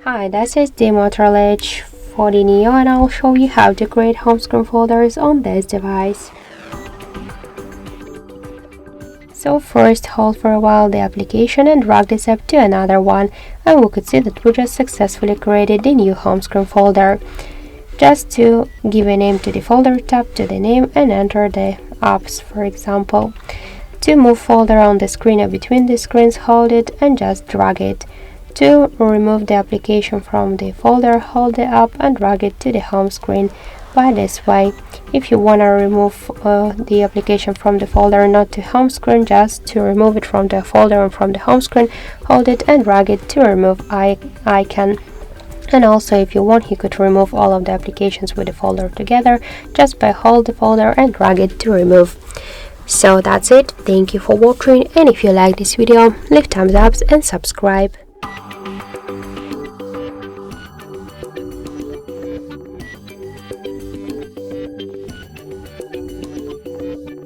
Hi, this is the MOTOROLA Edge for the Neo, and I'll show you how to create home screen folders on this device. So first, hold for a while the application and drag this up to another one, and we could see that we just successfully created the new home screen folder. Just to give a name to the folder, tap to the name and enter the apps, for example. To move folder on the screen or between the screens, hold it and just drag it. To remove the application from the folder, hold the app and drag it to the home screen by this way. If you want to remove the application from the folder, not to home screen, just to remove it from the folder and from the home screen, hold it and drag it to remove icon. And also, if you want, you could remove all of the applications with the folder together just by hold the folder and drag it to remove. So that's it. Thank you for watching, and if you like this video, leave thumbs up and subscribe.